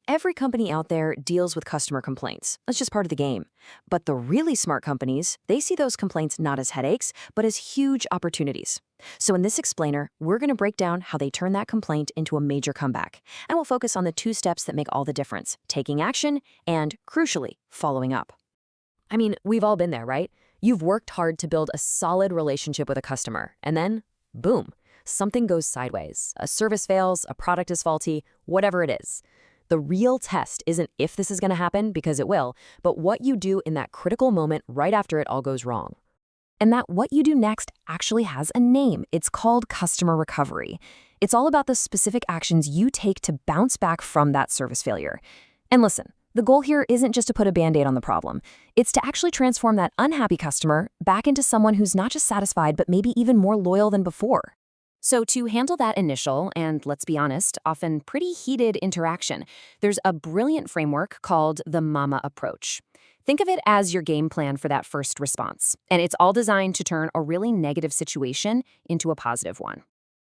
Every company out there deals with customer complaints. That's just part of the game. But the really smart companies, they see those complaints not as headaches, but as huge opportunities. So in this explainer, we're going to break down how they turn that complaint into a major comeback. And we'll focus on the two steps that make all the difference: taking action and, crucially, following up. I mean, we've all been there, right? You've worked hard to build a solid relationship with a customer, and then, boom, something goes sideways. A service fails, a product is faulty, whatever it is. The real test isn't if this is going to happen, because it will, but what you do in that critical moment right after it all goes wrong. And that what you do next actually has a name. It's called customer recovery. It's all about the specific actions you take to bounce back from that service failure. And listen, the goal here isn't just to put a Band-Aid on the problem. It's to actually transform that unhappy customer back into someone who's not just satisfied, but maybe even more loyal than before. So to handle that initial, and let's be honest, often pretty heated interaction, there's a brilliant framework called the MAMA approach. Think of it as your game plan for that first response, and it's all designed to turn a really negative situation into a positive one.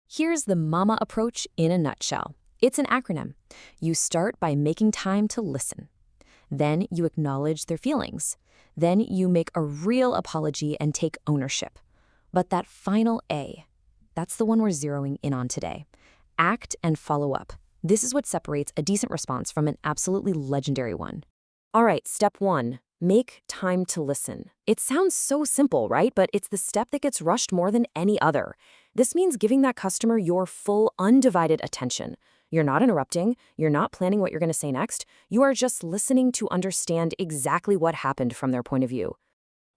Here's the MAMA approach in a nutshell. It's an acronym. You start by making time to listen. Then you acknowledge their feelings. Then you make a real apology and take ownership. But that final A, that's the one we're zeroing in on today. Act and follow up. This is what separates a decent response from an absolutely legendary one. All right, step one, make time to listen. It sounds so simple, right? But it's the step that gets rushed more than any other. This means giving that customer your full, undivided attention. You're not interrupting. You're not planning what you're going to say next. You are just listening to understand exactly what happened from their point of view.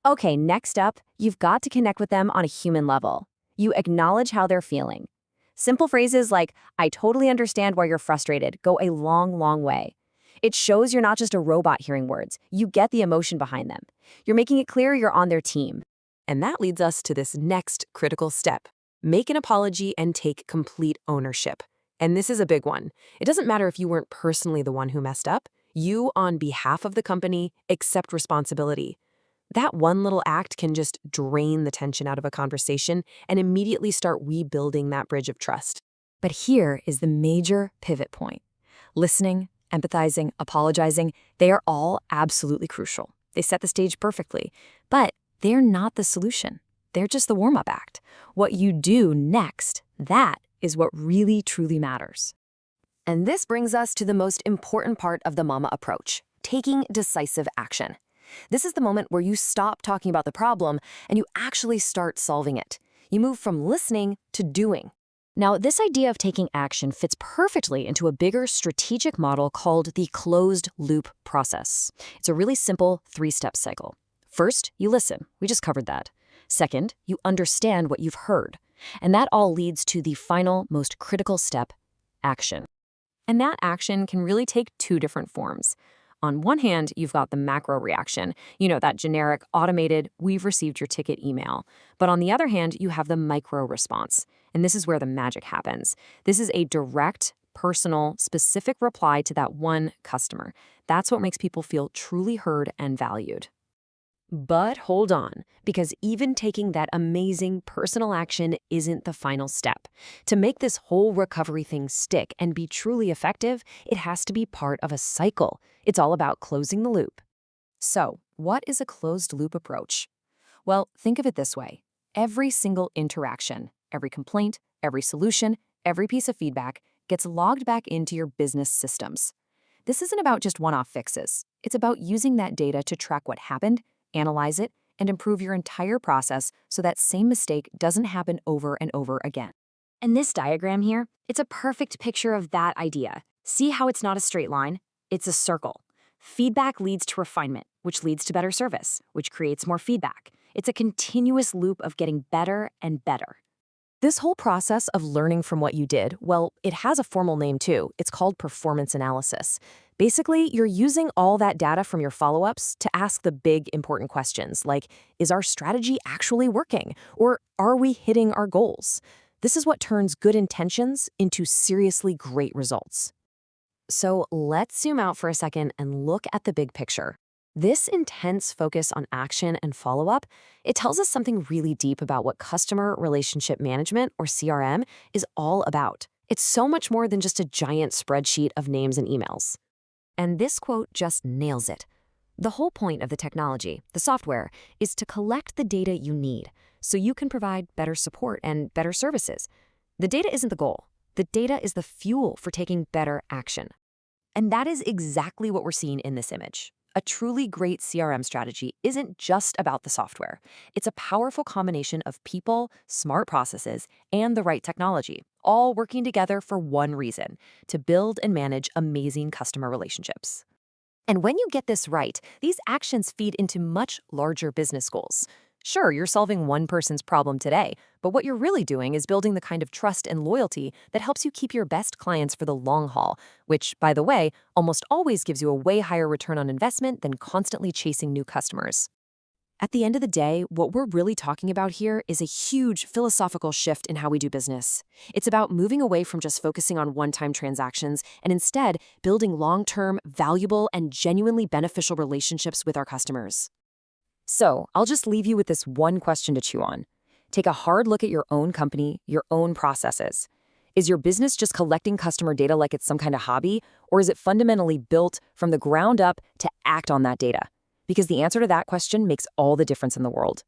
Okay, next up, you've got to connect with them on a human level. You acknowledge how they're feeling. Simple phrases like, "I totally understand why you're frustrated," go a long, long way. It shows you're not just a robot hearing words. You get the emotion behind them. You're making it clear you're on their team. And that leads us to this next critical step. Make an apology and take complete ownership. And this is a big one. It doesn't matter if you weren't personally the one who messed up. You, on behalf of the company, accept responsibility. That one little act can just drain the tension out of a conversation and immediately start rebuilding that bridge of trust. But here is the major pivot point. Listening, empathizing, apologizing, they are all absolutely crucial. They set the stage perfectly, but they're not the solution. They're just the warm-up act. What you do next, that is what really, truly matters. And this brings us to the most important part of the MAMA approach, taking decisive action. This is the moment where you stop talking about the problem and you actually start solving it. You move from listening to doing. Now, this idea of taking action fits perfectly into a bigger strategic model called the closed-loop process. It's a really simple three-step cycle. First, you listen. We just covered that. Second, you understand what you've heard. And that all leads to the final, most critical step, action. And that action can really take two different forms. On one hand, you've got the macro reaction, that generic, automated, "we've received your ticket" email. But on the other hand, you have the micro response. And this is where the magic happens. This is a direct, personal, specific reply to that one customer. That's what makes people feel truly heard and valued. But hold on, because even taking that amazing personal action isn't the final step. To make this whole recovery thing stick and be truly effective, it has to be part of a cycle. It's all about closing the loop. So, what is a closed-loop approach? Well, think of it this way. Every single interaction, every complaint, every solution, every piece of feedback gets logged back into your business systems. This isn't about just one-off fixes. It's about using that data to track what happened, analyze it, and improve your entire process so that same mistake doesn't happen over and over again. And this diagram here, it's a perfect picture of that idea. See how it's not a straight line? It's a circle. Feedback leads to refinement, which leads to better service, which creates more feedback. It's a continuous loop of getting better and better. This whole process of learning from what you did, well, it has a formal name too. It's called performance analysis. Basically, you're using all that data from your follow-ups to ask the big, important questions like, is our strategy actually working? Or are we hitting our goals? This is what turns good intentions into seriously great results. So let's zoom out for a second and look at the big picture. This intense focus on action and follow-up, it tells us something really deep about what customer relationship management, or CRM, is all about. It's so much more than just a giant spreadsheet of names and emails. And this quote just nails it. The whole point of the technology, the software, is to collect the data you need so you can provide better support and better services. The data isn't the goal. The data is the fuel for taking better action. And that is exactly what we're seeing in this image. A truly great CRM strategy isn't just about the software. It's a powerful combination of people, smart processes, and the right technology, all working together for one reason: to build and manage amazing customer relationships. And when you get this right, these actions feed into much larger business goals. Sure, you're solving one person's problem today, but what you're really doing is building the kind of trust and loyalty that helps you keep your best clients for the long haul, which, by the way, almost always gives you a way higher return on investment than constantly chasing new customers. At the end of the day, what we're really talking about here is a huge philosophical shift in how we do business. It's about moving away from just focusing on one-time transactions and instead building long-term, valuable, and genuinely beneficial relationships with our customers. So, I'll just leave you with this one question to chew on. Take a hard look at your own company, your own processes. Is your business just collecting customer data like it's some kind of hobby, or is it fundamentally built from the ground up to act on that data? Because the answer to that question makes all the difference in the world.